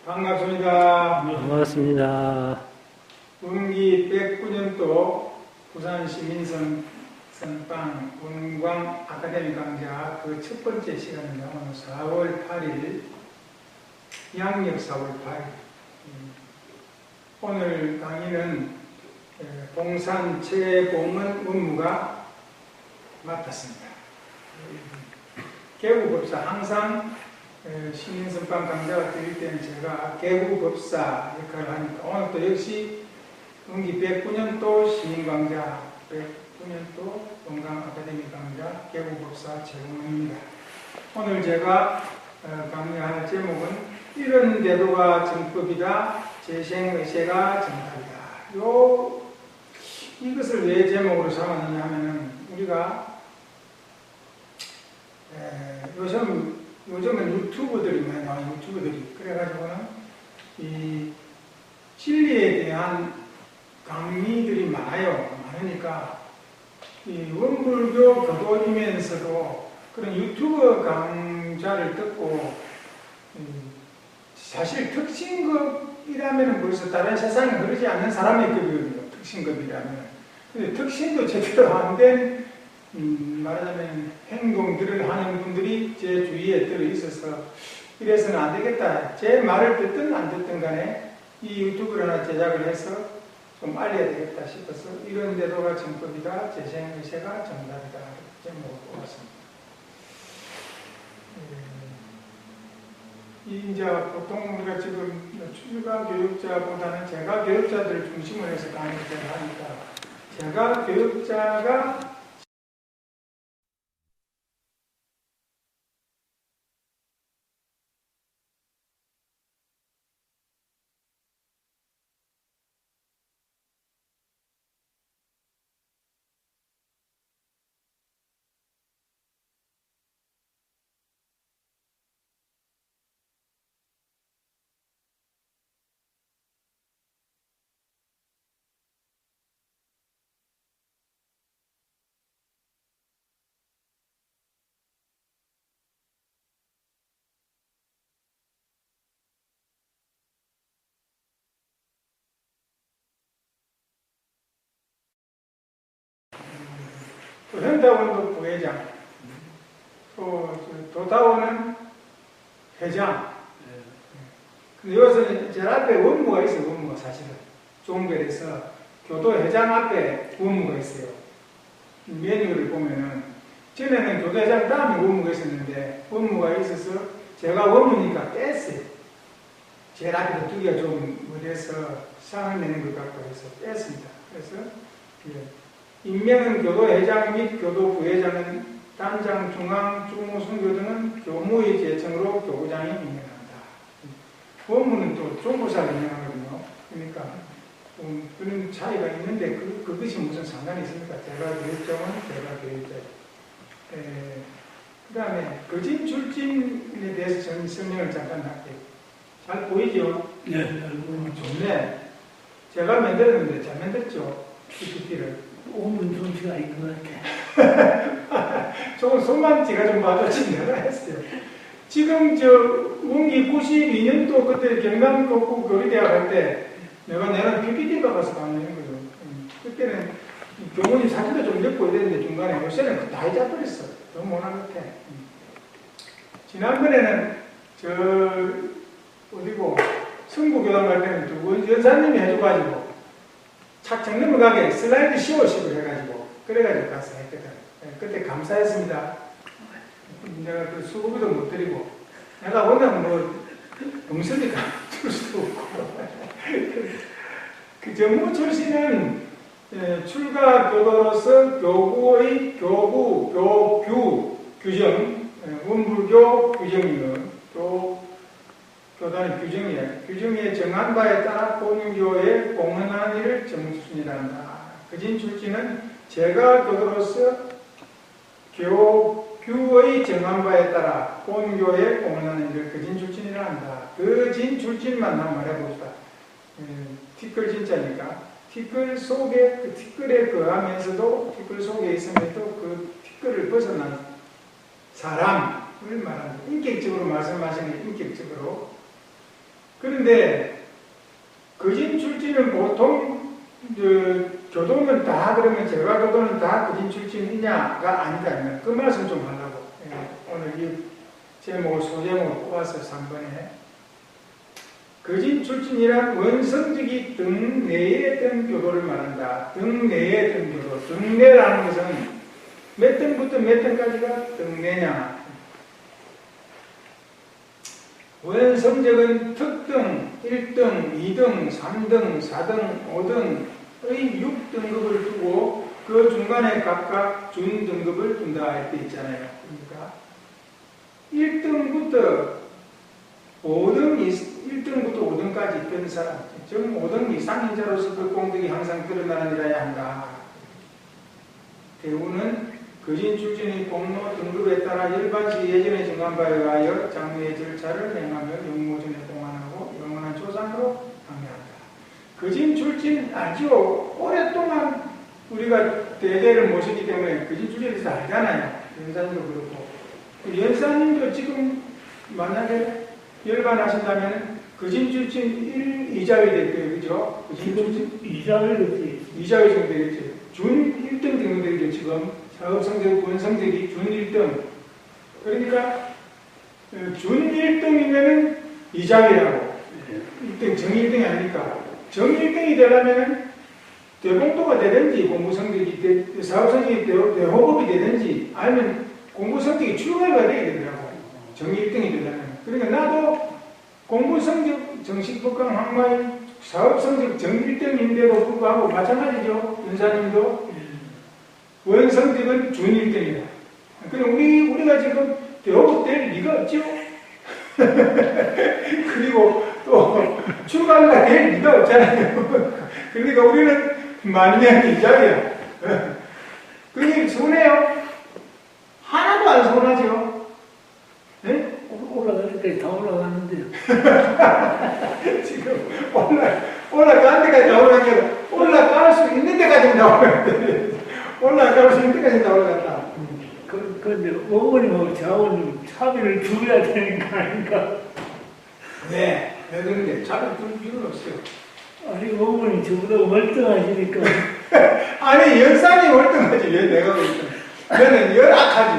반갑습니다. 반갑습니다. 운기 109년도 부산시민선 선빵 원광 아카데미 강좌 그 첫 번째 시간입니다. 오늘 4월 8일 양력 4월 8일 오늘 강의는 봉산 최봉은 원무가 맡았습니다. 개구법사 항상 시민선빵 강좌가 드릴 때는 제가 개구법사 역할을 하니까 오늘 또 역시 운기 109년도 시민강좌 109년도 원광 아카데미 강좌 개구법사 최봉은입니다. 오늘 제가 강의할 제목은 이런 제도가 정법이다. 재생의세가 정답이다. 이것을 왜 제목으로 삼았느냐 하면은 우리가 요즘은 유튜브들이 많이 나와요. 유튜브들이. 그래가지고는 이 진리에 대한 강의들이 많으니까 이 원불교 교도이면서도 그런 유튜브 강좌를 듣고 사실 특신급이라면 벌써 다른 세상에 흐르지 않는 사람의 급이거든요. 특신급이라면. 근데 특신도 제대로 안 된 말하자면 행동들을 하는 분들이 제 주위에 들어있어서 이래서는 안 되겠다. 제 말을 듣든 안 듣든 간에 이 유튜브를 하나 제작을 해서 좀 알려야 되겠다 싶어서 이런 제도가 정법이다. 재생의세가 정답이다. 제목을 뽑았습니다. 이제 보통 우리가 지금 출가 교육자보다는 제가 교육자들을 중심으로 해서 강의를 하니까 제가 교육자가 현다원도 부회장, 또 도다원은 회장. 근데 여기서는 제 앞에 원무가 있어요. 원무가 사실은 종별에서 교도회장 앞에 원무가 있어요. 메뉴를 보면은 전에는 교도회장 다음에 원무가 있었는데 원무가 있어서 제가 원무니까 뺐어요. 제일 앞에 두 개가 좀 못해서 상을 내는 것 같고 해서 뺐습니다. 그래서 임명은 교도회장 및 교도부회장은 단장, 중앙, 주무, 순교 등은 교무의 제청으로 교구장이 임명한다. 원무는 또 종부사를 임명하거든요. 그러니까 그런 차이가 있는데 그것이 무슨 상관이 있습니까? 제가 교육장은 제가 교육자예요. 그 다음에 거진 출진에 대해서 저는 설명을 잠깐 할게요. 잘 보이죠? 네. 좋네. 제가 만들었는데 잘 만들었죠? PPT를. 5분 솜씨가 아닌 것 같아. 조금 손만 제가 좀 봐줬지 내가 했어요. 지금 운기 92년도 그때 경남북부 교리대학 할 때 내가 내는 PPT 받아서 강의하는 거죠. 그때는 교무님 사진도 좀 넣고 이랬는데 중간에 요새는 다 잊어버렸어. 너무 못한 것 같아. 지난번에는 어디고 성부교당 갈 때는 두 연사님이 해줘가지고 착착 넘어가게 슬라이드 씌워식으로 해가지고 그래가지고 가서 했거든. 그때 감사했습니다. 내가 그 수고비도 못 드리고 내가 원하면 음성이 줄 수도 없고 그 정무 출신은 출가 교도로서 교구의 교구 규정 원불교 규정이면 또 교단의 규정이에요. 규정에 정한 바에 따라 본교에 공헌하는 일을 정무출신이라 한다. 거진 출신은 제가 교도로서 교규의 정한 바에 따라 본교에 공헌하는 일을 거진 출신이라 한다. 거진 출신만 한번 말해봅시다. 티끌 진짜니까 티끌 속에 그 티끌에 거하면서도 티끌 속에 있음에도 그 티끌을 벗어난 사람을 말합니다. 인격적으로 말씀하시는 인격적으로 그런데 거진 출신은 보통 교도는 다 그러면 제가 교도는 다 거진 출신이냐가 아니다. 그 말씀 좀 하려고 오늘 이 제목을 소제목을 뽑아서 3번에 거진 출신이란 원성직이 등내에 든 교도를 말한다. 등내에 든 교도. 등내라는 것은 몇 등부터 몇 등까지가 등내냐. 원성적은 특등, 1등, 2등, 3등, 4등, 5등의 6등급을 두고 그 중간에 각각 준 등급을 둔다 할 때 있잖아요. 그러니까 1등부터 5등까지 뜬 사람, 즉 5등 이상인자로서 그 공덕이 항상 드러나느니라야 한다. 대우는 거진 출신의 공로 등급에 따라 일반시 예전에 정한 바에 의하여 장례의 절차를 행하며 영모전에 동안하고 영원한 조상으로 항해한다. 거진 출신 아주 오랫동안 우리가 대대를 모시기 때문에 거진 출신에 대해서 알잖아요. 연사님도 그렇고. 연사님도 지금 만약에 열반하신다면 거진 출신 1이자위 될 거예요. 그죠? 거진 출신 2자위 정도 되겠죠. 준 1등 정도 되겠죠. 지금 사업성적, 원성적이 준 1등. 그러니까 준 1등이면은 2자위라고. 1등, 정 1등이 아니니까. 정 1등이 되려면 대공도가 되든지 공부성적이 사업성적이 대호법이 되든지 아니면 공부성적이 출가가 되게 되더라고. 정 1등이 되려면. 그러니까 나도 공부성적 정식법강 항마의 사업성적 정 1등인데도 불구하고 마찬가지죠. 연사님도. 원성적은 준 1등이다. 그럼 우리가 지금 대호법 될 리가 없죠? 그리고 또 출가가 될 리가 없잖아요. 그러니까 우리는 만년 이자야. 그게 서운해요? 하나도 안 서운하죠? 네? 올라갈 때까지 다 올라가는데요. 지금 올라가는 데까지 다 올라가는 게 올라갈 수 있는 데까지 다 올라가는데 올라갈 수 있는 데까지 다 올라갔다. 그런데 어머님하고 저하고는 차비를 줄여야 되는 거 아닌가? 네. 왜 그런데 차비를 줄 필요는 없어요. 아니 어머님 저보다 멀쩡하시니까. 아니 연산이 월등하지 왜 내가 월등? 너는 열악하지.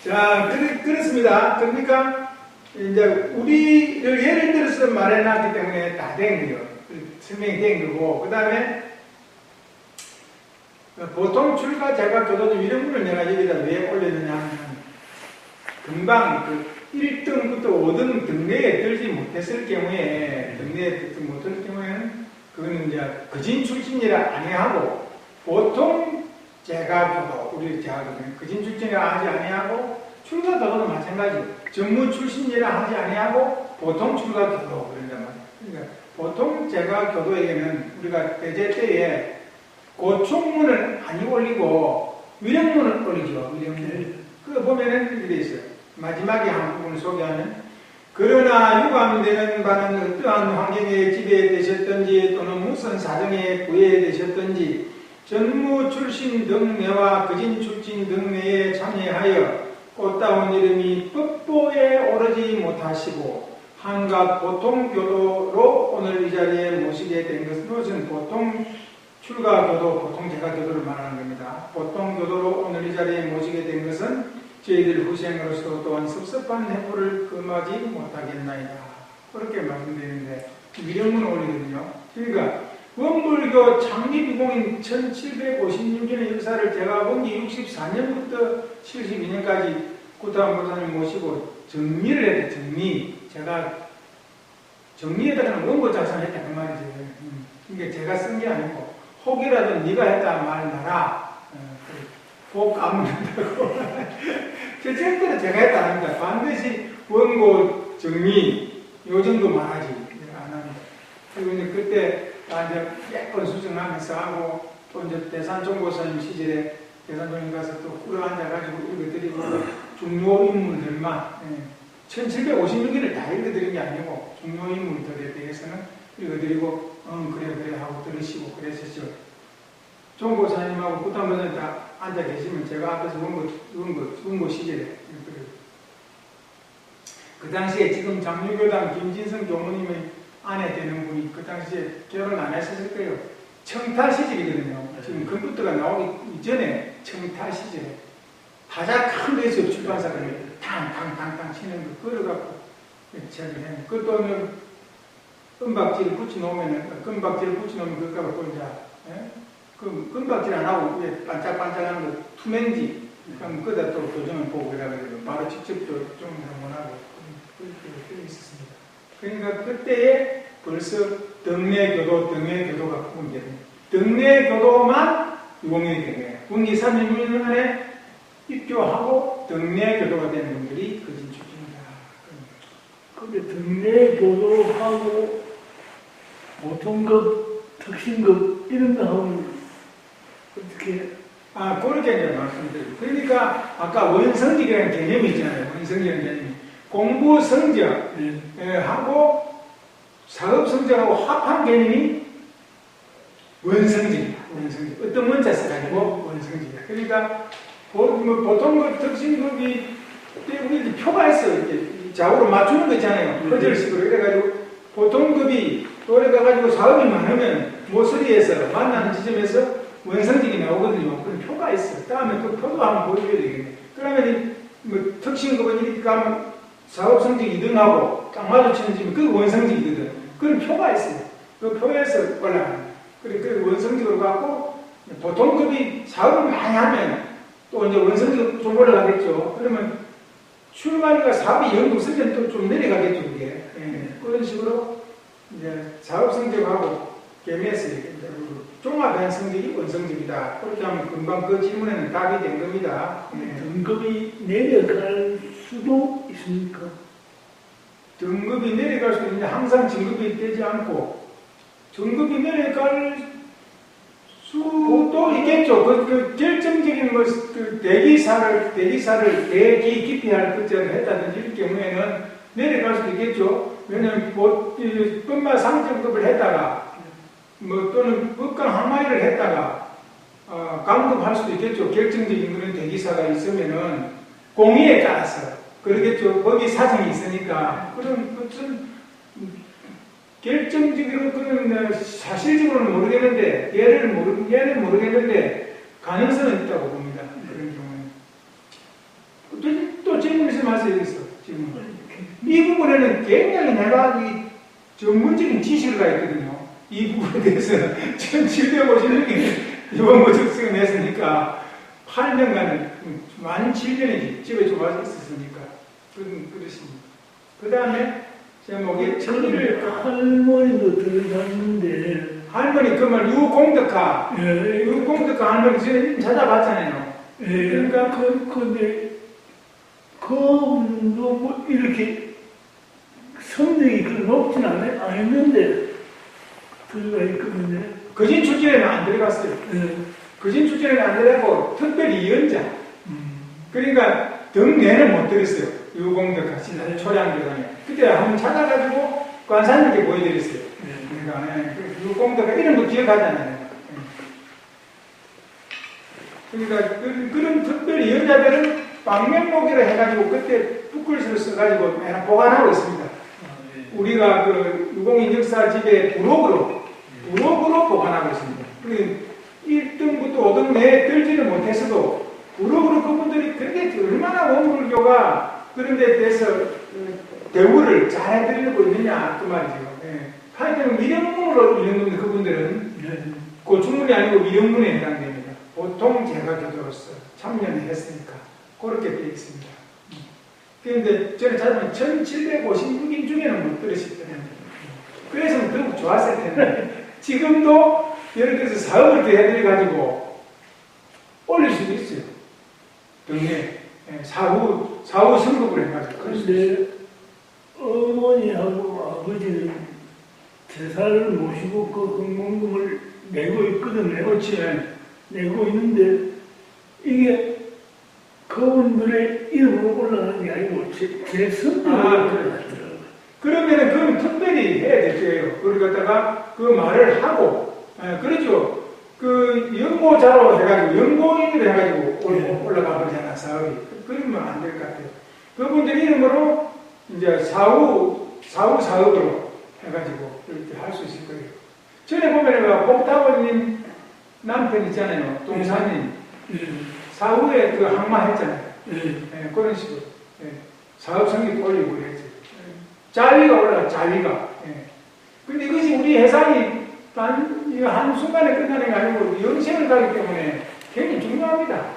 자, 그렇습니다. 그러니까 이제 우리를 예를 들어서 말해놨기 때문에 다 된 거예요. 설명이 된 거고 그 다음에 보통 출가 제가 교도는 이런 분을 내가 여기다 왜 올렸느냐 하면 금방 그 1등부터 5등 등내에 들지 못했을 경우에 등내에 들지 못할 경우에는 그거는 이제 거진 출신이라 아니하고 보통 제가 교도 우리 제가 거진 출신이라 하지 아니하고 출가 교도도 마찬가지 전무 출신이라 하지 아니하고 보통 출가 교도 그런단 말이에요. 그러니까 보통 제가 교도에게는 우리가 대제 때에 고충문을 많이 올리고 위령문을 올리죠. 위령문. 그거 보면은 이렇게 있어요. 마지막에 한 부분을 소개하는 그러나 유감되는 바는 어떠한 환경에 지배되셨던지 또는 무슨 사정에 구애되셨던지 전무 출신 등내와 거진 출신 등내에 참여하여 꽃다운 이름이 법보에 오르지 못하시고 한갓 보통 교도로 오늘 이 자리에 모시게 된 것은 보통 출가 교도, 보통 제가 교도를 말하는 겁니다. 보통 교도로 오늘 이 자리에 모시게 된 것은 저희들 후생으로서 또한 섭섭한 해포를 금하지 못하겠나이다. 그렇게 말씀드리는데 위령문을 올리거든요. 그러니까 원불교 창립이공인 1756년의 역사를 제가 본 게 64년부터 72년까지 구타한 보사님 모시고 정리를 했대. 정리. 제가 정리에다가는 원고 작성했다 그 말이죠. 그러니까 제가 쓴 게 아니고 혹이라도 네가 했다 말나라. 혹 안 묻는다고. 그 절대로 제가 했다 안 합니다. 반드시 원고 정리 요 정도 말하지 안 합니다. 그리고 이제 그때 이제 몇 번 수정하면서 하고 또 이제 대산종고사님 시절에 대산종님 가서 또 끌어앉아가지고 읽어드리고 중요 인물들만 1756개를 다 읽어드린 게 아니고 중요 인물들에 대해서는 읽어드리고 그래 하고 들으시고 그랬었죠. 종고사님하고 구탄번에 다 앉아 계시면 제가 앞에서 원고 시절에 그 당시에 지금 장유교당 김진성 교무님의 아내 되는 분이 그 당시에 결혼 안 하셨을 거예요. 청타 시절이거든요. 지금 컴퓨터가 나오기 이전에 청타 시절에 가장 큰 데서 출판사가 탕탕탕탕 치는 거 걸어갖고 책을 해. 그것도 끈박지를 붙여놓으면 그거 갖고 이제 그 끈박질 안 하고 위에 반짝반짝하는 거 투명지 그럼 그다 또 교정을 보고 그래가지고 바로 직접 교정을 한번 하고 그렇게 있었습니다. 그러니까 그때에 벌써 등내교도가 구분됩니다. 등내교도만 유공이 된 거예요. 군기 36년 안에 입교하고 등내교도가 된 분들이 거진 출신이다. 근데 등내교도하고 보통급, 특신급 이런 거 하면 어떻게? 그렇게 이제 말씀드려요. 그러니까 아까 원성직이라는 개념이 있잖아요. 원성직이라는 개념이 공부 성적 하고 사업 성적하고 합한 개념이 원성직이다. 원성직. 어떤 원자 써가지고 원성직이다. 그러니까 보통 그 특신급이 우리 표가 있어요. 이렇게 좌우로 맞추는 거 있잖아요. 퍼즐식으로 이래가지고 보통급이 또래 가가지고 사업이 많으면 모서리에서 만나는 지점에서 원성직이 나오거든요. 그런 표가 있어요. 다음에 그 표도 한번 보여줘야 되겠네. 그러면 특신급은 이렇게 가면 사업 성적 2등하고 딱 마주치는 지점 그 원성직이거든. 그런 표가 있어요. 그 표에서 올라가는. 그 원성직으로 갖고 보통급이 사업을 많이 하면 또 이제 원성직 좀 올라가겠죠. 그러면 출마니까 사업이 연구성적은 또 좀 내려가겠죠. 그게. 그런 식으로 이제 사업 성적하고 개미에서 종합한 성적이 원성적이다. 그렇게 하면 금방 그 질문에는 답이 된 겁니다. 등급이 내려갈 수도 있습니까? 등급이 내려갈 수도 있는데 항상 진급이 되지 않고 등급이 내려갈 수도 있겠죠. 그 결정적인 그 대기사를 대기기피할 것을 했다든지 이럴 경우에는 내려갈 수도 있겠죠. 왜냐하면 법마 상정급을 했다가 또는 법강 항마위를 했다가 강급할 수도 있겠죠. 결정적인 그런 대기사가 있으면은 공의에 따라서 그러겠죠. 법이 사정이 있으니까 그런 것은 결정적으로 그런 사실적으로는 모르겠는데 얘는 모르겠는데 가능성은 있다고 봅니다. 그런 경우는 또 질문 있으면 하세요. 지금 이 부분에는 굉장히 내가 이 전문적인 지식을 가있거든요. 이 부분에 대해서는 1756년 이번 보직성을 냈으니까 8년간은 많은 7년이 집에 좀 와서 있었으니까 그렇습니다. 그 다음에 제목이 저를 할머니도 들어갔는데 할머니 그 말 유공덕화 유공덕화 할머니 저는 찾아봤잖아요. 그러니까 근데 그분도 뭐 이렇게 성적이 그렇게 높진 않았는데 들어가 있거든요. 거진 출전에는 안 들어갔어요. 거진 출전에는 안 들어가고 특별히 연자. 그러니까 등내는 못 들었어요. 유공덕화 신사 초량교당에. 그때 한번 찾아가지고 관사님께 보여드렸어요. 그러니까 유공덕화 이런 거 기억하잖아요. 그러니까 그런 특별히 연자들은 방명록이라 해가지고 그때 붓글씨로 써가지고 맨날 보관하고 있습니다. 우리가 그 유공인 역사집에 부록으로 보관하고 있습니다. 1등부터 5등 내에 들지는 못했어도 부록으로 그분들이 그렇게 얼마나 원불교가 그런 데 대해서 대우를 잘 해드리고 있느냐 그 말이죠. 하여튼 위령문으로 이런 분들 그분들은 고충문이 아니고 위령문에 해당됩니다. 보통 제가 교도로서 참여를 했으니까 그렇게 되어 있습니다. 그런데 저는 찾아보면 1756인 중에는 못 들으실 텐데 그래서 더욱 좋았을 텐데 지금도 예를 들어서 사업을 더 해드려가지고 올릴 수도 있어요. 등에 사후 성급을 해가지고. 그런데 어머니하고 아버지는 제사를 모시고 그 흥문금을 내고 있거든요. 그렇지. 내고 있는데 이게 그분들의 이름으로 올라가는 게 아니고 제 성적으로 올라갔더라고요. 그러면은 그건 특별히 해야 될 거예요. 그걸 갖다가 그 말을 하고, 그렇죠. 그 연고자로 해가지고, 연고인으로 해가지고 올라가 버리잖아, 사업이. 그러면 안 될 것 같아요. 그분들 이름으로 이제 사업으로 해가지고 이렇게 할 수 있을 거예요. 전에 보면은 복다원님 남편 있잖아요. 동사님. 사후에 그 항마했잖아요. 그런 식으로. 사업 성립 올리고 그랬지. 자위가 올라가, 자위가. 근데 이것이 우리 해상이 한순간에 끝나는 게 아니고 영생을 가기 때문에 굉장히 중요합니다.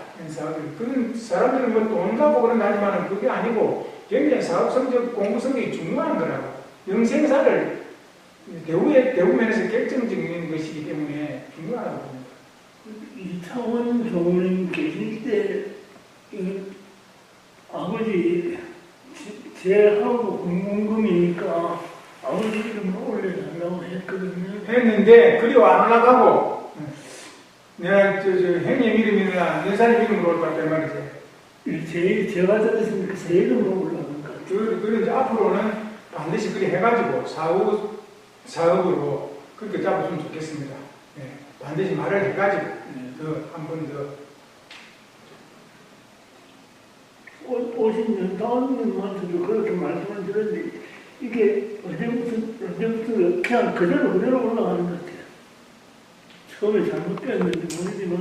그런 사람들은 뭐 돈 갖고 그런 거 하지만 그게 아니고 굉장히 사업 성적, 공부 성적이 중요한 거라고. 영생사를 대부면에서 결정적인 것이기 때문에 중요하다고 봅니다. 이창원 교수님 계실 때 아버지 제하고 공공금이니까 아버지 이름 올려달라고 했거든요. 했는데 그리고 안 올라가고 내가 형님 이름이나 내 사람 이름으로 올 것 같단 말이지. 제가 들었으니까 제 이름으로 올라간 것 같아요. 그런데 앞으로는 반드시 그렇게 해가지고 사업으로 그렇게 잡았으면 좋겠습니다. 반드시 말을 해가지고 한 번 더. 오신 연타원님한테도 그렇게 말씀을 드렸는데 이게 언제부터 그냥 그대로 올라가는 것 같아요. 처음에 잘못되었는지 모르지만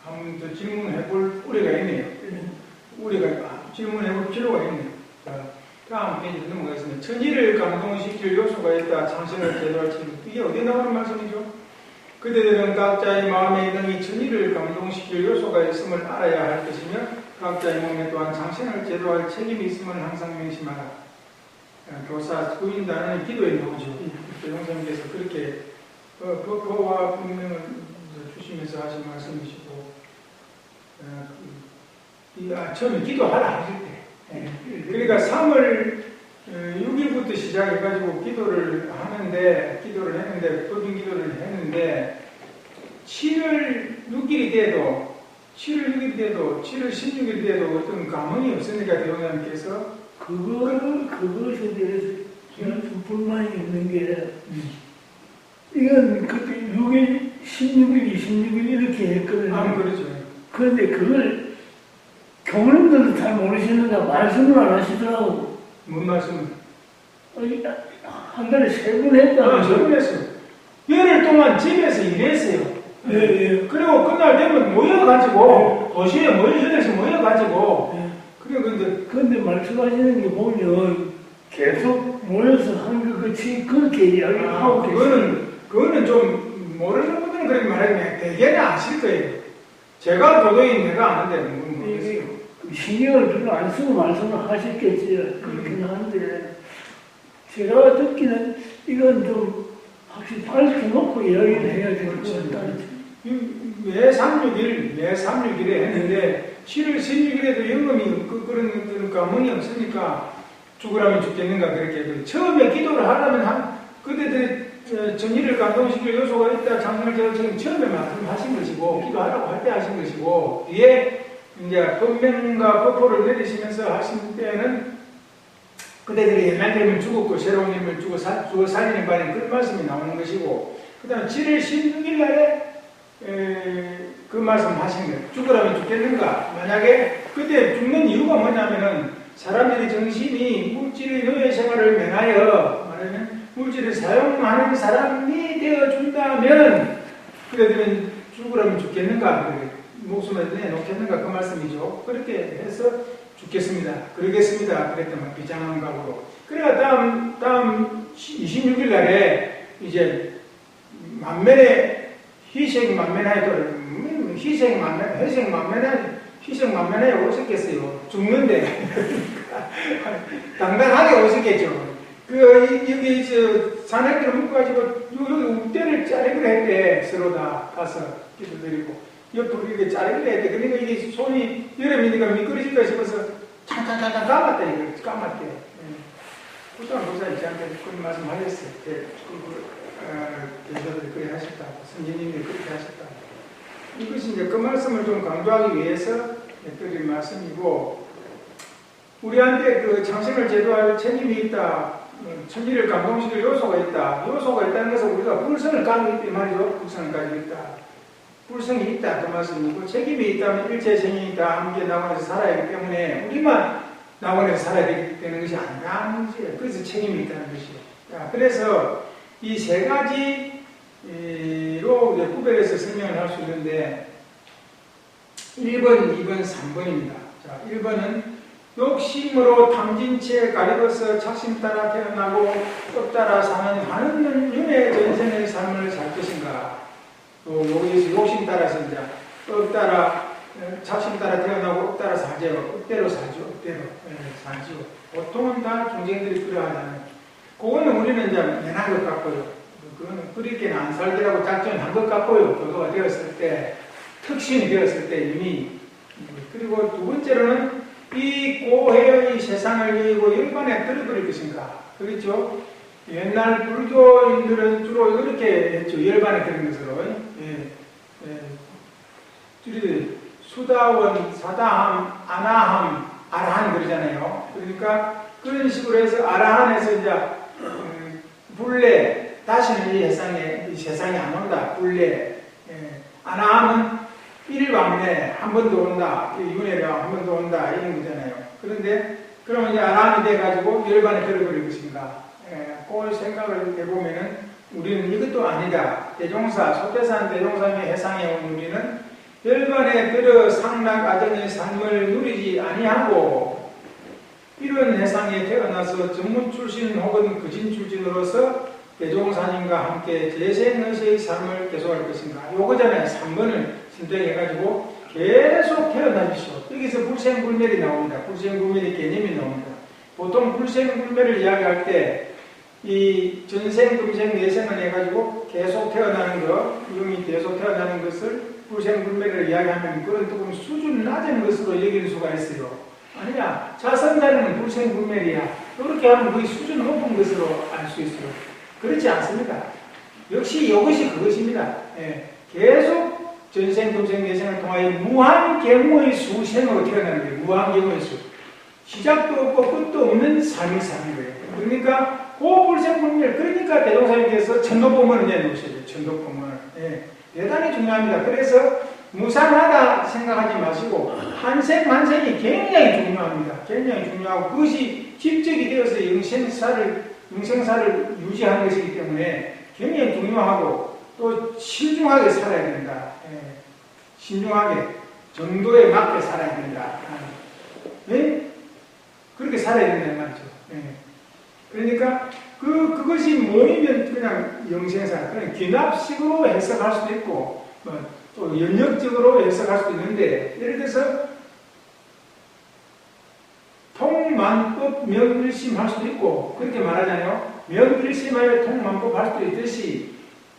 한번 더 질문해 볼 우리가 있네요. 우리가 질문해 볼 필요가 있네요. 자, 다음 페이지 넘어가겠습니다. 천지를 감동시킬 요소가 있다. 창신을 제도할 치. 이게 어디에 나오는 말씀이죠? 그대들은 각자의 마음에 있는 이 천지를 감동시킬 요소가 있음을 알아야 할 것이며 각자의 몸에 또한 창신을 제도할 책임이 있음을 항상 명심하라. 교사 구인단은 기도에 나오죠. 용사님께서 그렇게 그와 분명을 주시면서 하신 말씀이시고 처음에 기도하라 하실 때 그러니까 3월 6일부터 시작해가지고 기도를 했는데 법인 기도를 했는데 7월 6일이 돼도 7월 16일이 돼도 어떤 감흥이 없으니까 대원장님께서 그것에 대해서 저는 좀 불만이 있는 게 이건 그때 6일, 16일, 26일 이렇게 했거든요. 그렇죠. 그런데 그걸 교무님들도 잘 모르시는데 말씀을 안 하시더라고. 뭔 말씀? 한 달에 3번 했다. 3번 했어요. 열흘 동안 집에서 일했어요. 그리고 그날 되면 모여가지고 도시에 모여가지고 근데 말씀하시는 게 보면 계속 모여서 한 것 같이 그렇게 이야기하고 그거는 좀 모르는 분들은 그렇게 말하면 대개는 아실 거예요. 제가 도저히 내가 아는데 신경을 별로 안 쓰고 말씀을 하셨겠지. 그렇긴 한데 제가 듣기는 이건 좀 확실히 밝혀놓고 이야기를 해야 될 것 같다. 매 3,6일에 했는데 7월 16일에도 영감이 그런 감흥이 없으니까 죽으라면 죽겠는가 그렇게 처음에 기도를 하려면 그때들 정의를 감동시킬 요소가 있다. 장로를 제가 지금 처음에 말씀하신 것이고 기도하라고 할 때 하신 것이고 뒤에 이제 법명과 법호를 내리시면서 하신 때는 그때들이 옛날 되면 죽었고 새로운 힘을 주고 살리는 바에 그런 말씀이 나오는 것이고 그 다음에 7월 16일 날에 그 말씀 하신 거예요. 죽으라면 죽겠는가? 만약에 그때 죽는 이유가 뭐냐면은 사람들이 정신이 물질의 노예 생활을 면하여 말하면 물질을 사용하는 사람이 되어준다면 그들은 죽으라면 죽겠는가? 목숨을 내놓겠는가? 그 말씀이죠. 그렇게 해서 죽겠습니다. 그러겠습니다. 그랬더만 비장한 각오로. 그래가 다음 26일 날에 이제 만면에 희생만면에 오셨겠어요. 죽는데 당당하게 오셨겠죠. 여기 산악기를 묶어가지고 여기 욱대를 자르기로 했대. 서로 다 가서 기도드리고 옆으로 이렇게 자르기로 했대. 그러니까 이게 손이 여름이니까 미끄러질까 싶어서 찬찬찬찬 감았다. 이거 감았대. 부산 목사님 저한테 그런 말씀 하셨어요. 교사들이 그렇게 하셨다고, 선생님들이 그렇게 하셨다고. 이것이 이제 그 말씀을 좀 강조하기 위해서 드린 말씀이고, 우리한테 그 창신을 제도할 책임이 있다, 천지를 감동시킬 요소가 있다는 것은 우리가 불성을 가지고 있다, 말이죠. 불성을 가지고 있다. 불성이 있다, 그 말씀이고, 책임이 있다면 일체생이 다 함께 나가면서 살아야 하기 때문에, 우리만 낙원에서 살아야 되는 것이 아니라는 것이에요. 그래서 책임이 있다는 것이에요. 그래서 이 세 가지로 구별해서 설명을 할 수 있는데 1번, 2번, 3번입니다. 자, 1번은 욕심으로 탐진치에 가리고서 착심 따라 태어나고 뜻 따라 사는 하는 윤의 전생의 삶을 살 것인가. 또 여기서 욕심 따라서 이제 뜻 따라 착심 따라 태어나고 업 따라 사죠. 업대로 사죠. 업대로 사죠. 보통은 다 경쟁들이 필요하다는. 그거는 우리는 이제 연한 것 같고요. 그거는 그렇게는 안 살기라고 작전한 것 같고요. 교도가 되었을 때, 특신이 되었을 때 이미. 그리고 두 번째로는 이 고해의 세상을 이기고 열반에 들어버릴 것인가. 그렇죠? 옛날 불교인들은 주로 이렇게 했죠. 열반에 드는 것으로. 수다원, 사다함, 아나함, 아라한 그러잖아요. 그러니까 그런 식으로 해서 아라한에서 이제 불례, 다시는 이 세상에 안 온다. 불례. 아나함은 일왕래, 한 번 더 온다. 윤회가 한 번 더 온다. 이런 거잖아요. 그런데 그러면 이제 아라한이 돼가지고 열반에 들어버릴 것인가. 그 생각을 해보면은 우리는 이것도 아니다. 대종사, 소태산 대종사의 해상에 온 우리는 열반에 들어 상락 아정의 삶을 누리지 아니하고 이런 해상에 태어나서 전문 출신 혹은 거진 출신으로서 대종사님과 함께 재생의식의 삶을 계속할 것인가. 요거잖아요. 3번을 선택해가지고 계속 태어나십시오. 여기서 불생불멸이 나옵니다. 불생불멸의 개념이 나옵니다. 보통 불생불멸을 이야기할 때 이 전생, 금생, 내생을 해가지고 계속 태어나는 것, 영이 계속 태어나는 것을 불생불멸을 이야기하면 그건 조금 수준 낮은 것으로 여기는 수가 있어요. 아니야. 자선자는 불생불멸이야. 이렇게 하면 거의 수준 높은 것으로 알 수 있어요. 그렇지 않습니다. 역시 이것이 그것입니다. 계속 전생, 금생, 내생을 통하여 무한경우의 수생으로 태어나는 거예요. 무한경우의 수. 시작도 없고 끝도 없는 삶이 사는 거예요. 그러니까 고불생불멸, 그러니까 대종사님께서 천도법문을 내놓으셔요. 천도법문을. 대단히 중요합니다. 그래서 무상하다 생각하지 마시고 한생한생이 굉장히 중요합니다. 굉장히 중요하고 그것이 집적이 되어서 영생사를 유지하는 것이기 때문에 굉장히 중요하고 또 신중하게 살아야 된다. 신중하게 정도에 맞게 살아야 된다. 그렇게 살아야 된다는 말이죠. 그러니까 그것이 모이면 그냥 영생사, 그냥 귀납식으로 해석할 수도 있고 또 연역적으로 해석할 수도 있는데 예를 들어서 통만법 명일심 할 수도 있고 그렇게 말하잖아요. 명일심하여 통만법 할 수도 있듯이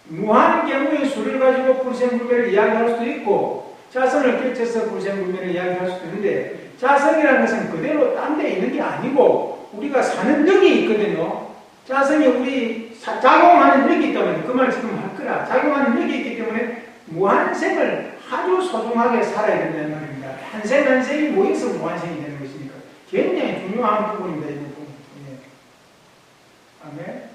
무한 경우의 수를 가지고 불생불멸을 이야기할 수도 있고 자성을 껴쳐서 불생불멸을 이야기할 수도 있는데 자성이라는 것은 그대로 딴 데 있는 게 아니고 우리가 사는 력이 있거든요. 자성이 우리 작용하는 력이 있다면 그 말을 지금 할 거라. 작용하는 력이 있기 때문에 무한생을 아주 소중하게 살아야 된다는 말입니다. 한생 한생이 모여서 무한생이 되는 것이니까 굉장히 중요한 부분입니다. 이 부분. 아멘.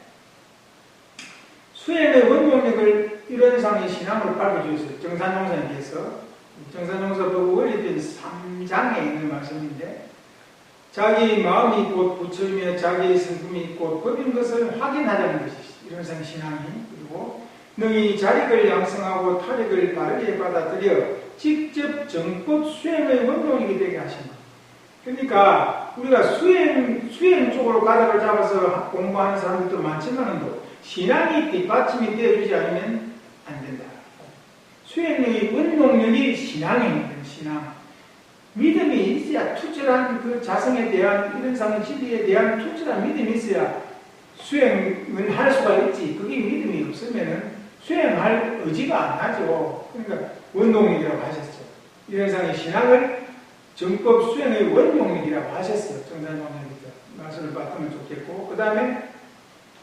수행의 원동력을 이런 상의 신앙으로 밝혀주셨어요. 정산용사님께서. 정산용사 보고 원리편 3장에 있는 말씀인데 자기 마음이 곧 부처이며 자기의 성품이 곧 법인 것을 확인하자는 것이 이런 상의 신앙이. 그리고 능히 자력을 양성하고 타력을 바르게 받아들여 직접 정법 수행의 원동력이 되게 하신 것. 그러니까 우리가 수행 쪽으로 가닥을 잡아서 공부하는 사람들도 많지만도 신앙이 뒷받침이 되어주지 않으면 안 된다. 수행의 원동력이 신앙입니다. 신앙. 믿음이 있어야 투철한 그 자성에 대한 이런 상의 진리에 대한 투철한 믿음이 있어야 수행을 할 수가 있지. 그게 믿음이 없으면은 수행할 의지가 안 나죠. 그러니까 원동력이라고 하셨죠. 이런 상의 신앙을 정법 수행의 원동력이라고 하셨어요. 정산용사님께서 말씀을 받으면 좋겠고 그 다음에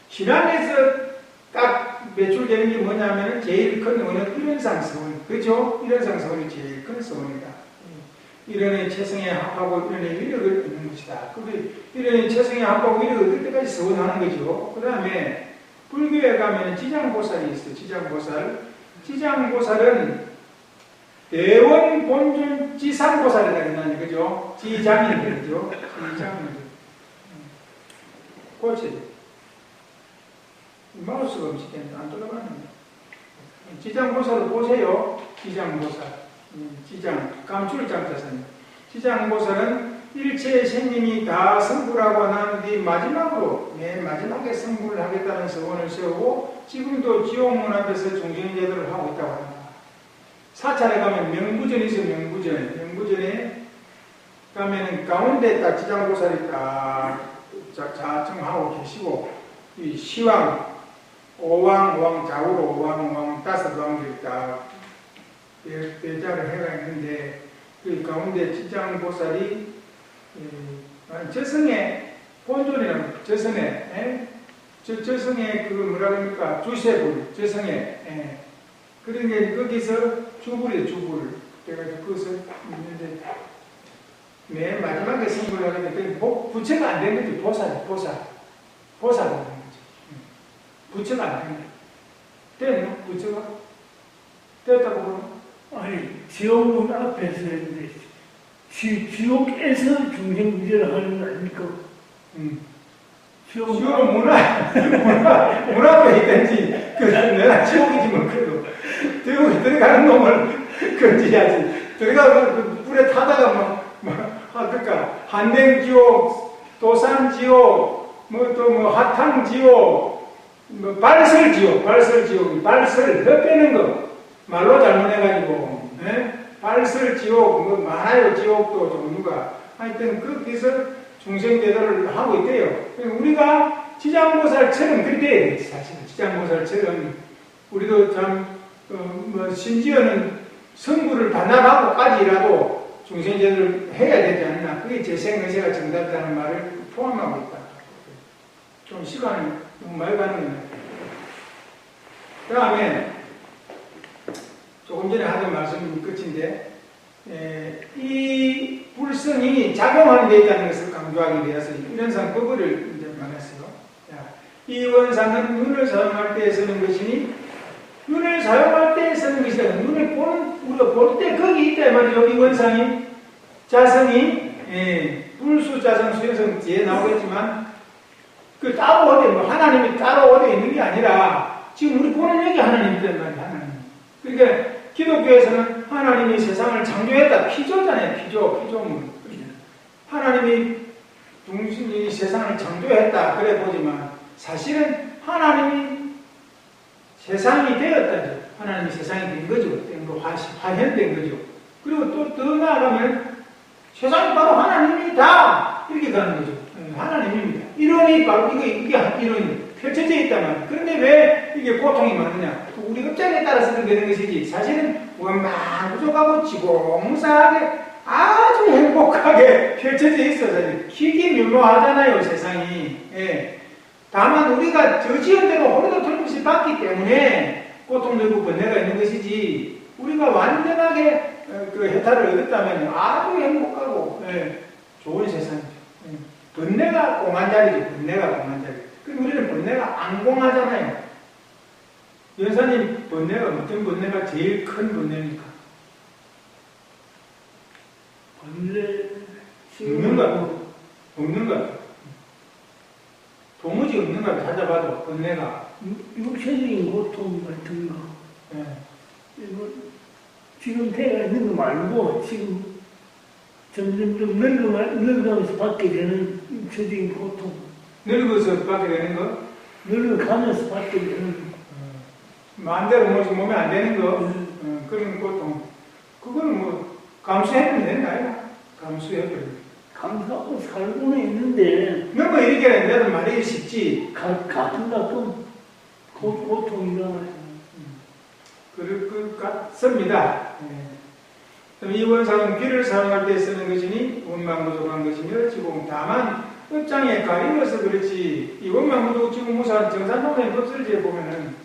신앙에서 딱 매출되는 게 뭐냐면 제일 큰 원은 일원상서원. 그렇죠? 일원상서원이 제일 큰 서원이다. 이런의 체성에 합하고 이런의 위력을 얻는 것이다. 이런의 체성에 합하고 위력을 얻을 때까지 서원하는 거죠. 그 다음에 불교에 가면 지장보살이 있어요. 지장보살. 지장보살은 대원 본尊지상보살이라 그러나요, 그죠? 지장이죠, 지장이죠. 그렇지. 마우스가 움직이는데 안 돌아가는데. 지장보살을 보세요. 지장보살. 지장, 감출 장자선. 지장보살은 일체의 생명이 다 성불하고 난 뒤 마지막으로, 맨 마지막에 성불을 하겠다는 서원을 세우고 지금도 지옥문 앞에서 중생제도를 하고 있다고 합니다. 사찰에 가면 명부전이 있어요, 명부전. 명부전에 가면은 가운데 딱 지장보살이 딱 자청하고 계시고, 이 시왕, 오왕, 좌우로 오왕, 다섯 왕들이 딱 대자를 해가 있는데, 그 가운데 지장보살이 저승의 본尊이라는 저승의, 저승의 그 뭐라 그럽니까? 주세불, 저승의, 그러니까 거기서 주불이에요, 주불. 그래가지고 거기서 있는데, 맨 마지막에 성불을 하게 되면 부처가 안 된 거지, 보살이 되는 거지. 부처가 안 된 거지. 됐나? 부처가? 됐다고 그러면? 아니, 지옥문 앞에서 했는데, 지옥에서 중생구제를 하는 거 아닙니까? 지옥 문 앞에 있든지, 내가 지옥이지 뭐, 그래도. 들어가는 놈을 건지야지. 들어가면 불에 타다가 그러니까, 한den지옥, 도산지옥, 하탕지옥, 발설지옥, 발설, 혀 빼는 거. 말로 잘못해가지고, 발설지옥, 많아요, 지옥도 종류가. 하여튼, 거기서 중생대도를 하고 있대요. 우리가 지장보살처럼 그렇게 돼야 되지, 사실은. 지장보살처럼. 우리도 참, 심지어는 성부를 반납하고까지라도 중생제도를 해야 되지 않나. 그게 재생의세가 정답이라는 말을 포함하고 있다. 좀 시간이 너무 많이 가는 거예요. 그 다음에, 조금 전에 하던 말씀이 끝인데, 이 불성이 작용하는 데 있다는 것을 강조하기 위해서 이원상 버블을 이제 말했어요. 이 원상은 눈을 사용할 때 쓰는 것이니, 눈을 사용할 때 쓰는 것이다. 눈을 우리가 볼 때 거기 있다 말이죠. 이 원상이, 자성이, 불수, 자성, 수행성 뒤에 나오겠지만, 그 따로 하나님이 따로 어디 있는 게 아니라, 지금 우리 보는 여기 하나님 있단 말이에요, 하나님. 그러니까, 기독교에서는 하나님이 세상을 창조했다. 피조잖아요, 피조물. 하나님이 이 세상을 창조했다. 그래 보지만, 사실은 하나님이 세상이 되었다죠. 하나님이 세상이 된 거죠. 화현된 거죠. 그리고 또 더 나아가면 세상이 바로 하나님이다. 이렇게 가는 거죠. 하나님입니다. 이론이 바로 이게 이론이 펼쳐져 있다면. 그런데 왜 이게 고통이 많느냐? 우리 업장에 따라서 그렇게 되는 것이지. 사실은 원망 부족하고 지공무사하게 아주 행복하게 펼쳐져 있어서 기기묘묘하잖아요, 세상이. 다만 우리가 저지은 대로 홀도 털듯이 봤기 때문에 고통되고 번뇌가 있는 것이지, 우리가 완전하게 그 해탈을 얻었다면 아주 행복하고 좋은 세상이죠. 번뇌가 공한 자리죠. 번뇌가 공한 자리. 그럼 우리는 번뇌가 안 공하잖아요. 연사님, 번뇌가 어떤 번뇌가 제일 큰 번뇌입니까? 없는 것 같아요. 도무지 없는 걸 찾아봐도 번뇌가 육체적인 고통 같은 거. 지금 태가 있는 거 말고 지금 점점 늙어가면서 받게 되는 육체적인 고통. 늙어서 받게 되는 거? 늙어가면서 받게 되는 거. 마음대로 몸에 안 되는 거? 그런 고통. 그거는 감수해도 된다. 감수해도. 감사하고 살고는 있는데 너무 이렇게 내도 말이 쉽지. 가끔 고통이가 그럴 것 같습니다. 이 원상은 귀를 사용할 때 쓰는 것이니 원망 부족한 것이며 지금 다만 업장에 가리워서 그렇지, 이 원망 부족 지금 무사 정산론의 법설지에 보면은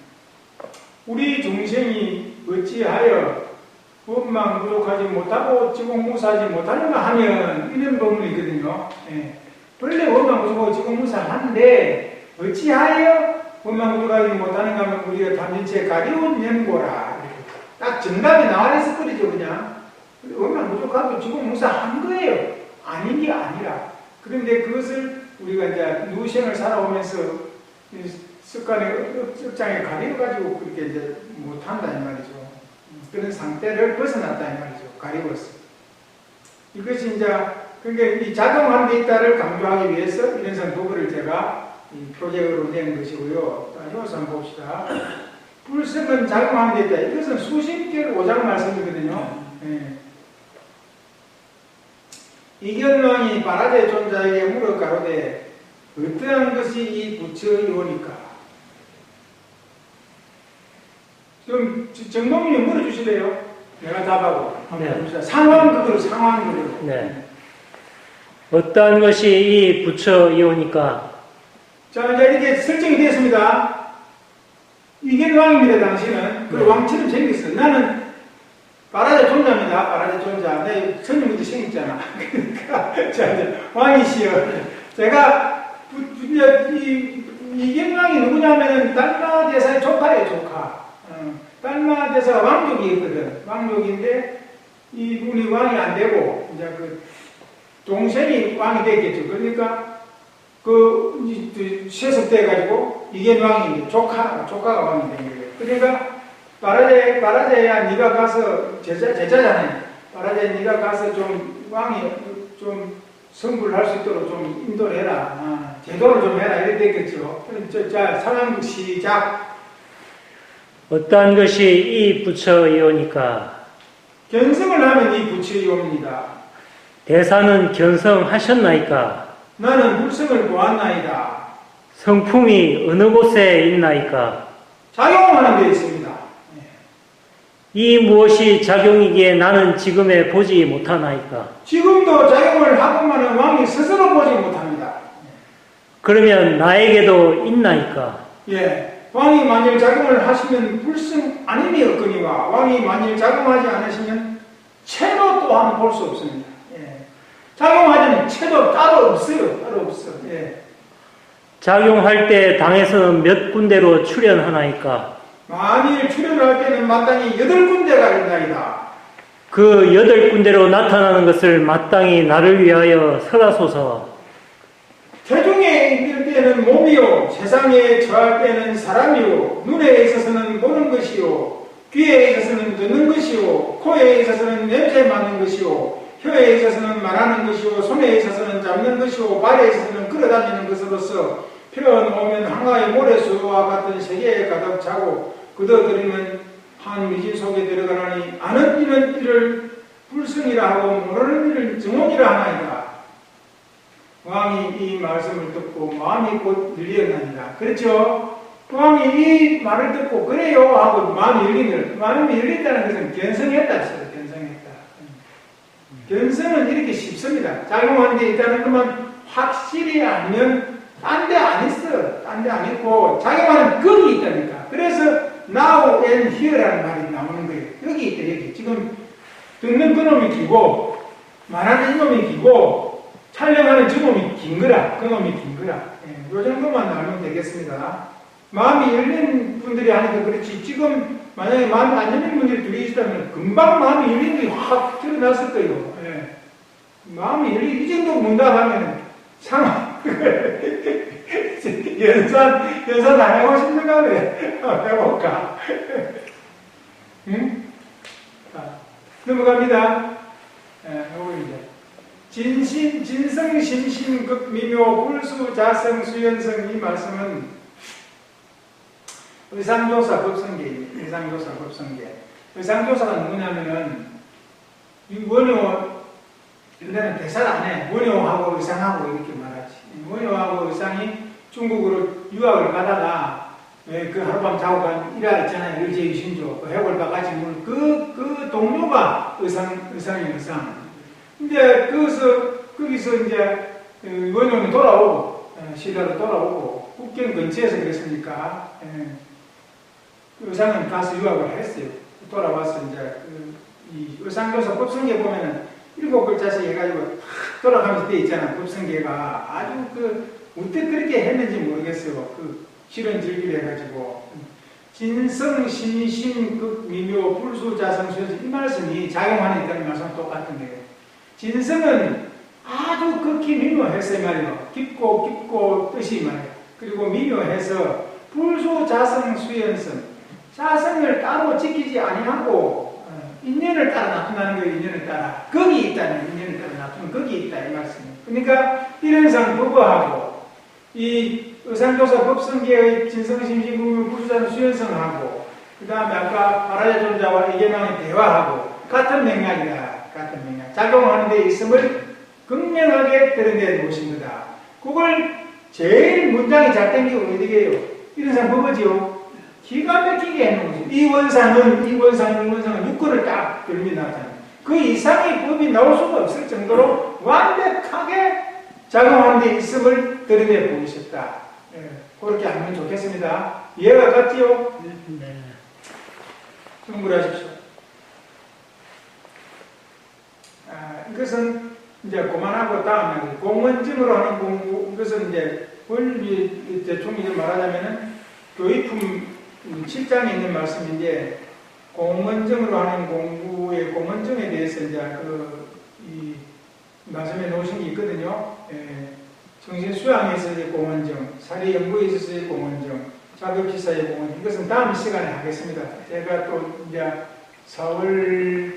우리 중생이 어찌하여 원망 부족하지 못하고 지공무사하지 못하는가 하면 이런 법문이 있거든요. 원래 원망 부족하고 지공무사한데 어찌하여 원망 부족하지 못하는가 하면 우리가 담진체 가리운 연고라. 딱 정답이 나와 있을 거죠, 그냥. 얼마나 부족하고 지금 무사한 거예요. 아닌 게 아니라. 그런데 그것을 우리가 이제 누생을 살아오면서 습관의 업장에 가려가지고 그렇게 이제 못한다, 이 말이죠. 그런 상태를 벗어났다, 이 말이죠. 가리고서. 이것이 이제, 그러니까 이 작용하는 데 있다를 강조하기 위해서 이런선 도구를 제가 이 표제어로 낸 것이고요. 이것을 한번 봅시다. 불성은 작용하는 데 있다. 이것은 수십 개를 오장 말씀이거든요. 예. 이견왕이 바라제 존자에게 물어 가로되 어떠한 것이 이 부처이오니까. 좀 정동님이 물어주시래요. 내가 답하고. 네. 상황극으로 상황극으로. 네. 어떠한 것이 이 부처이오니까. 자, 이제 이렇게 설정이 되었습니다. 이견왕입니다, 당신은. 그 네. 왕처럼 생겼어. 나는 바라제 존자입니다. 바라제 존자. 내 선임부터 생겼잖아. 그러니까, 자, 이제 왕이시여. 제가, 이견왕이 누구냐면은, 달마 대사의 조카예요, 조카. 달마 대사가 왕족이었거든. 왕족인데, 이분이 왕이 안 되고, 이제 그, 동생이 왕이 됐겠죠. 그러니까, 세습돼가지고, 이견왕이 조카가 왕이 된 거예요. 그러니까, 바라제야 네가 가서 제자잖아요. 바라제 네가 가서 좀 왕이 좀 성불을 할 수 있도록 좀 인도를 해라. 제도를 좀 해라. 이렇게 됐겠죠. 자, 상황극 시작. 어떠한 것이 이 부처이오니까. 견성을 하면 이 부처이옵니다. 대사는 견성하셨나이까. 나는 불성을 보았나이다. 성품이 어느 곳에 있나이까. 작용하는 데 있습니다. 이 무엇이 작용이기에 나는 지금에 보지 못하나이까. 지금도 작용을 하고만은 왕이 스스로 보지 못합니다. 그러면 나에게도 있나이까. 예. 왕이 만일 작용을 하시면 불승 아님이 없거니와 왕이 만일 작용하지 않으시면 채도 또한 볼 수 없습니다. 예. 작용하자면 채도 따로 없어요. 따로 없어. 예. 작용할 때 당에서는 몇 군데로 출현하나이까. 만일 출현을 할 때는 마땅히 8군데가 된다이다. 그 8군데로 나타나는 것을 마땅히 나를 위하여 설하소서. 태중에 있을 때는 몸이요, 세상에 처할 때는 사람이요, 눈에 있어서는 보는 것이요, 귀에 있어서는 듣는 것이요, 코에 있어서는 냄새 맡는 것이요, 혀에 있어서는 말하는 것이요, 손에 있어서는 잡는 것이요, 발에 있어서는 걸어다니는 것으로서 표현오면 한가의 모래수와 같은 세계에 가득 차고 그더들이면 한 미진 속에 들어가나니 아는 이는 이를 불성이라 하고 모르는 이를 정원이라 하나이다. 왕이 이 말씀을 듣고 마음이 곧 열리었나이다. 그렇죠? 왕이 이 말을 듣고 그래요 하고 마음이 열리면 마음이 열린다는 것은 견성했다 했어요. 견성했다. 견성은 이렇게 쉽습니다. 작용하는 데 있다는 것만 확실히 알면 딴 데 안 있어. 딴 데 안 있고 작용하는 거기 있다니까. 그래서 now and here라는 말이 나오는 거예요. 여기 있다, 여기. 지금 듣는 그놈이 기고 말하는 이놈이 기고 촬영하는 저놈이 긴 거라. 그놈이 긴 거라. 예, 요 정도만 알면 되겠습니다. 마음이 열린 분들이 하니까 그렇지. 지금 만약에 마음이 안 열린 분들이 둘이 있다면 금방 마음이 열린 분이 확 드러났을 거예요. 예. 마음이 열린 이 정도 문답하면 상황 연산 안 해보고 싶은가 그래. 해볼까? 응? 자, 넘어갑니다. 요거 이제. 진성, 심심, 극, 미묘, 불수, 자성, 수연성 이 말씀은 의상조사 법성계입니다. 의상조사 법성계. 의상조사가 누구냐면은 이 원효 옛날에는 대사를 안 해. 원효하고 의상하고 이렇게 말하지. 원효하고 의상이 중국으로 유학을 가다가 그 하룻밤 자고 간 일화 있잖아요. 일제유신조 그 해골 바가지 물 그 동료가 의상인 의상. 근데 거기서 이제 원효는 돌아오고 신라로 돌아오고 국경 근처에서 그랬으니까 의상은 가서 유학을 했어요. 돌아와서 이제 이 의상조사 법성계 보면은 7글자씩 해가지고 돌아가면서 돼 있잖아. 법성계가 아주 어떻게 그렇게 했는지 모르겠어요. 실현질기를 해가지고 진성, 신심, 극, 미묘, 불수, 자성, 수연성 이 말씀이 작용하는 있다는 말씀은 똑같은 거예요. 진성은 아주 극히 미묘해서 말이에요. 깊고 뜻이 말이에요. 그리고 미묘해서 불수, 자성, 수연성 자성을 따로 지키지 아니하고 인연을 따라 나타나는 거예요. 인연을 따라 극이 있다는 인연을 따라 나타나는 극이 있다 이 말씀이에요. 그러니까 이런상 부부하고 이 의상조사 법성계의 진성심심구문 불수자는 수연성하고 그 다음에 아까 바라자 존자와 이계망의 대화하고 같은 맥락이다. 같은 맥락. 작용하는 데 있음을 극명하게 드러내 놓으십니다. 그걸 제일 문장이 잘 땡기고 어디게요? 이런상 법이지요. 기가 막히게 해놓은 거죠. 이 원상은 육권을 딱 들미 나타나요. 그 이상의 법이 나올 수가 없을 정도로 완벽하게 작용하는 데 있음을 드러내 보이셨다. 예, 그렇게 하면 좋겠습니다. 이해가 갔지요? 네. 충분하십시오. 이것은 이제 그만하고 다음에 공원증으로 하는 공부, 이것은 이제 원리 대충 이제 말하자면은 교육품 7장에 있는 말씀인데 공원증으로 하는 공부의 공원증에 대해서 이제 이 말씀해 놓으신 게 있거든요. 정신 수양에 있어서의 공원증, 사리 연구에 있어서의 공원증, 자격지사의 공원증. 이것은 다음 시간에 하겠습니다. 제가 또 이제 4월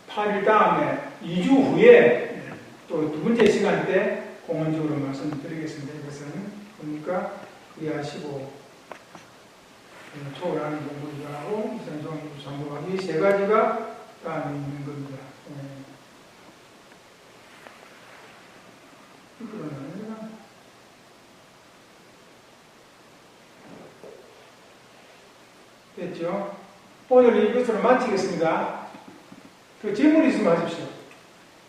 8일 다음에 2주 후에 또 두 번째 시간 때 공원적으로 말씀드리겠습니다. 이것은 그러니까 그리하시고 초월하는 공부를 하고 이산성상부하기 세 가지가 다음에 있는 겁니다. 됐죠? 오늘 이것으로 마치겠습니다. 그 질문 있으면 하십시오.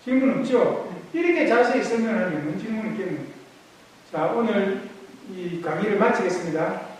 질문 없죠? 이렇게 자세히 설명하면 질문 있겠네요. 자, 오늘 이 강의를 마치겠습니다.